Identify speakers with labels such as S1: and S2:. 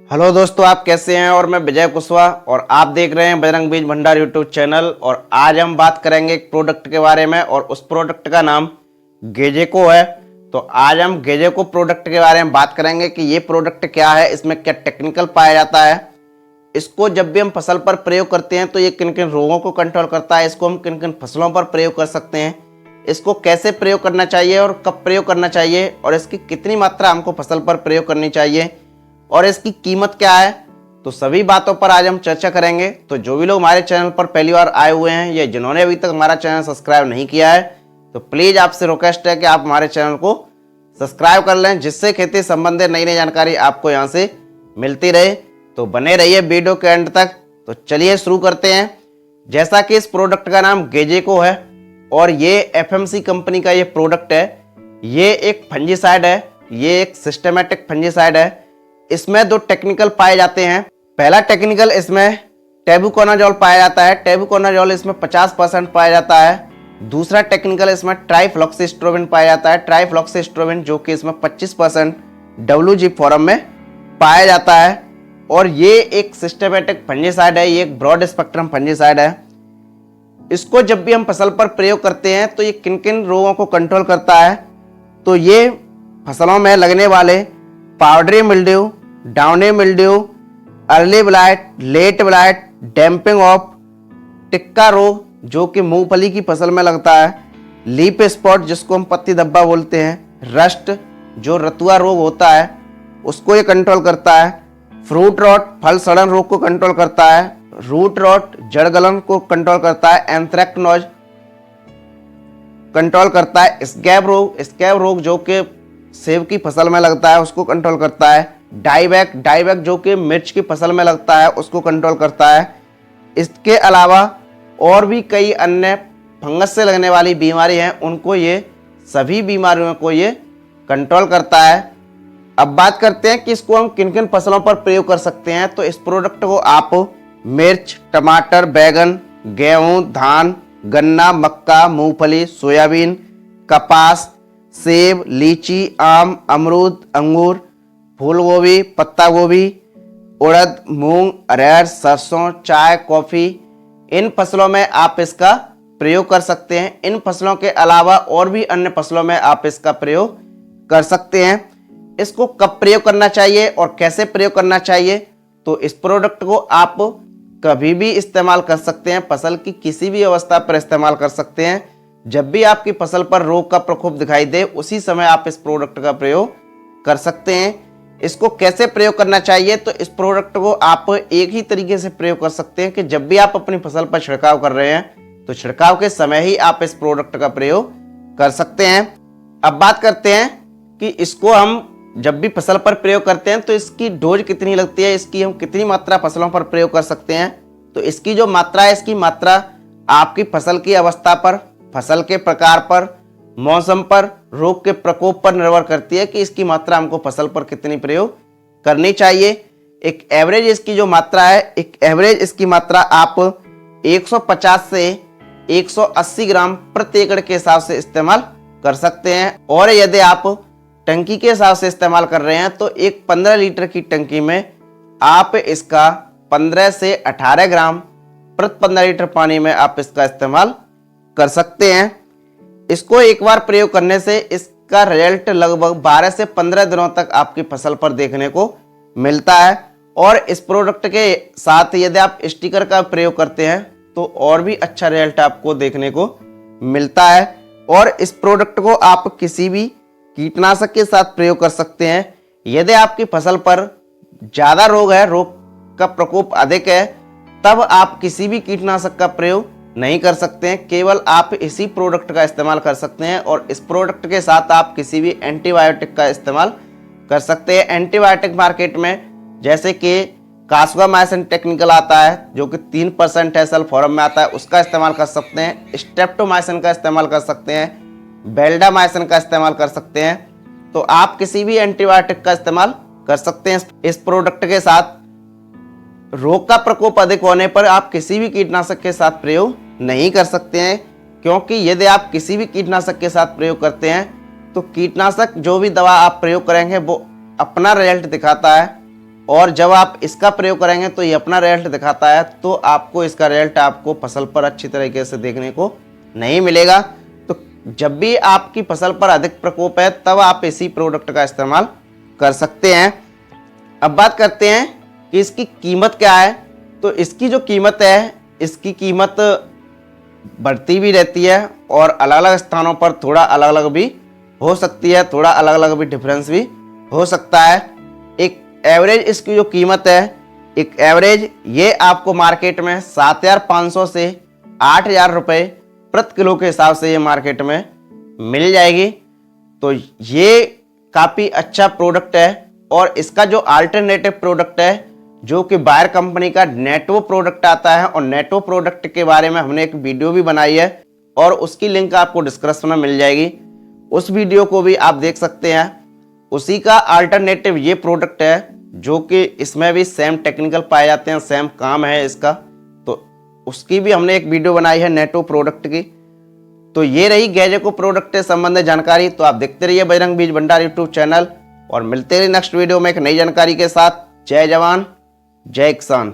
S1: Hello दोस्तों, आप कैसे हैं। और मैं विजय कुशवाहा और आप देख रहे हैं बजरंग बीज भंडार यूट्यूब चैनल। और आज हम बात करेंगे एक प्रोडक्ट के बारे में और उस प्रोडक्ट का नाम गेजेको है। तो आज हम गेजेको प्रोडक्ट के बारे में बात करेंगे कि ये प्रोडक्ट क्या है, इसमें क्या टेक्निकल पाया जाता है, इसको जब भी हम फसल पर प्रयोग करते हैं तो ये किन किन रोगों को कंट्रोल करता है, इसको हम किन किन फसलों पर प्रयोग कर सकते हैं, इसको कैसे प्रयोग करना चाहिए और कब प्रयोग करना चाहिए, और इसकी कितनी मात्रा हमको फसल पर प्रयोग करनी चाहिए और इसकी कीमत क्या है। तो सभी बातों पर आज हम चर्चा करेंगे। तो जो भी लोग हमारे चैनल पर पहली बार आए हुए हैं या जिन्होंने अभी तक हमारा चैनल सब्सक्राइब नहीं किया है तो प्लीज़ आपसे रिक्वेस्ट है कि आप हमारे चैनल को सब्सक्राइब कर लें, जिससे खेती संबंधित नई नई जानकारी आपको यहाँ से मिलती रहे। तो बने रहिए वीडियो के एंड तक। तो चलिए शुरू करते हैं। जैसा कि इस प्रोडक्ट का नाम गेजेको है और ये एफएमसी कंपनी का ये प्रोडक्ट है। ये एक फंजीसाइड है, ये एक सिस्टमेटिक फंजीसाइड है। इसमें दो टेक्निकल पाए जाते हैं। पहला टेक्निकल इसमें टेबुकोनाजोल पाया जाता है। टेबुकोनाजोल इसमें 50% पाया जाता है। दूसरा टेक्निकल इसमें ट्राइफ्लॉक्सीस्ट्रोबिन पाया जाता है। ट्राइफ्लॉक्सीस्ट्रोबिन जो कि इसमें 25% WG फॉर्म में पाया जाता है। और ये एक सिस्टमेटिक फंजीसाइड है, ये एक ब्रॉड स्पेक्ट्रम फंजीसाइड है। इसको जब भी हम फसल पर प्रयोग करते हैं तो ये किन किन रोगों को कंट्रोल करता है। तो ये फसलों में लगने वाले powdery mildew, downy mildew, early blight, late blight, damping off, tikka रोग जो कि मूंगफली की फसल में लगता है, लीफ स्पॉट जिसको हम पत्ती धब्बा बोलते हैं, रस्ट जो रतुआ रोग होता है उसको ये कंट्रोल करता है, फ्रूट रॉट फल सड़न रोग को कंट्रोल करता है, रूट रॉट जड़ गलन को कंट्रोल करता है, एंथ्रेक्नोज कंट्रोल करता है, स्कैब रोग जो कि सेब की फसल में लगता है उसको कंट्रोल करता है, डाईबैक जो कि मिर्च की फसल में लगता है उसको कंट्रोल करता है। इसके अलावा और भी कई अन्य फंगस से लगने वाली बीमारी हैं, उनको ये सभी बीमारियों को ये कंट्रोल करता है। अब बात करते हैं कि इसको हम किन किन फसलों पर प्रयोग कर सकते हैं। तो इस प्रोडक्ट को आप मिर्च, टमाटर, बैगन, गेहूं, धान, गन्ना, मक्का, मूंगफली, सोयाबीन, कपास, सेब, लीची, आम, अमरूद, अंगूर, फूल गोभी, पत्ता गोभी, उड़द, मूंग, अरहर, सरसों, चाय, कॉफ़ी, इन फसलों में आप इसका प्रयोग कर सकते हैं। इन फसलों के अलावा और भी अन्य फसलों में आप इसका प्रयोग कर सकते हैं। इसको कब प्रयोग करना चाहिए और कैसे प्रयोग करना चाहिए। तो इस प्रोडक्ट को आप कभी भी इस्तेमाल कर सकते हैं, फसल की किसी भी अवस्था पर इस्तेमाल कर सकते हैं। जब भी आपकी फसल पर रोग का प्रकोप दिखाई दे उसी समय आप इस प्रोडक्ट का प्रयोग कर सकते हैं। इसको कैसे प्रयोग करना चाहिए। तो इस प्रोडक्ट को आप एक ही तरीके से प्रयोग कर सकते हैं कि जब भी आप अपनी फसल पर छिड़काव कर रहे हैं तो छिड़काव के समय ही आप इस प्रोडक्ट का प्रयोग कर सकते हैं। अब बात करते हैं कि इसको हम जब भी फसल पर प्रयोग करते हैं तो इसकी डोज कितनी लगती है, इसकी हम कितनी मात्रा फसलों पर प्रयोग कर सकते हैं। तो इसकी जो मात्रा है, इसकी मात्रा आपकी फसल की अवस्था पर, फसल के प्रकार पर, मौसम पर, रोग के प्रकोप पर निर्भर करती है कि इसकी मात्रा हमको फसल पर कितनी प्रयोग करनी चाहिए। एक एवरेज इसकी जो मात्रा है, एक एवरेज इसकी मात्रा आप 150 से 180 ग्राम प्रति एकड़ के हिसाब से इस्तेमाल कर सकते हैं। और यदि आप टंकी के हिसाब से इस्तेमाल कर रहे हैं तो एक 15 लीटर की टंकी में आप इसका 15 से 18 ग्राम प्रति 15 लीटर पानी में आप इसका इस्तेमाल कर सकते हैं। इसको एक बार प्रयोग करने से इसका रिजल्ट लगभग 12 से 15 दिनों तक आपकी फसल पर देखने को मिलता है। और इस प्रोडक्ट के साथ यदि आप स्टिकर का प्रयोग करते हैं तो और भी अच्छा रिजल्ट आपको देखने को मिलता है। और इस प्रोडक्ट को आप किसी भी कीटनाशक के साथ प्रयोग कर सकते हैं। यदि आपकी फसल पर ज़्यादा रोग है, रोग का प्रकोप अधिक है, तब आप किसी भी कीटनाशक का प्रयोग नहीं कर सकते हैं। केवल आप इसी प्रोडक्ट का इस्तेमाल कर सकते हैं। और इस प्रोडक्ट के साथ आप किसी भी एंटीबायोटिक का इस्तेमाल कर सकते हैं। एंटीबायोटिक मार्केट में जैसे कि कास्वामाइसिन टेक्निकल आता है जो कि 3% एसएल फॉर्म में आता है, उसका इस्तेमाल कर सकते हैं। स्ट्रेप्टोमाइसिन का इस्तेमाल कर सकते हैं, बेल्डामाइसिन का इस्तेमाल कर सकते हैं। तो आप किसी भी एंटीबायोटिक का इस्तेमाल कर सकते हैं। इस प्रोडक्ट के साथ रोग का प्रकोप अधिक होने पर आप किसी भी कीटनाशक के साथ प्रयोग नहीं कर सकते हैं, क्योंकि यदि आप किसी भी कीटनाशक के साथ प्रयोग करते हैं तो कीटनाशक जो भी दवा आप प्रयोग करेंगे वो अपना रिजल्ट दिखाता है और जब आप इसका प्रयोग करेंगे तो ये अपना रिजल्ट दिखाता है, तो आपको इसका रिजल्ट आपको फसल पर अच्छी तरीके से देखने को नहीं मिलेगा। तो जब भी आपकी फसल पर अधिक प्रकोप है तब आप इसी प्रोडक्ट का इस्तेमाल कर सकते हैं। अब बात करते हैं कि इसकी कीमत क्या है। तो इसकी जो कीमत है, इसकी कीमत बढ़ती भी रहती है और अलग अलग स्थानों पर थोड़ा अलग अलग भी हो सकती है, थोड़ा अलग अलग भी डिफरेंस भी हो सकता है। एक एवरेज इसकी जो कीमत है, एक एवरेज ये आपको मार्केट में 7,500 से 8,000 रुपये प्रति किलो के हिसाब से ये मार्केट में मिल जाएगी। तो ये काफ़ी अच्छा प्रोडक्ट है। और इसका जो अल्टरनेटिव प्रोडक्ट है जो कि बायर कंपनी का नेटो प्रोडक्ट आता है, और नेटो प्रोडक्ट के बारे में हमने एक वीडियो भी बनाई है और उसकी लिंक आपको डिस्क्रिप्शन में मिल जाएगी, उस वीडियो को भी आप देख सकते हैं। उसी का अल्टरनेटिव ये प्रोडक्ट है जो कि इसमें भी सेम टेक्निकल पाए जाते हैं, सेम काम है इसका, तो उसकी भी हमने एक वीडियो बनाई है नेटो प्रोडक्ट की। तो ये रही गैजेको प्रोडक्ट से संबंधित जानकारी। तो आप देखते रहिए बजरंग बीज भंडार यूट्यूब चैनल और मिलते रहिए नेक्स्ट वीडियो में एक नई जानकारी के साथ। जय जवान जय किसान।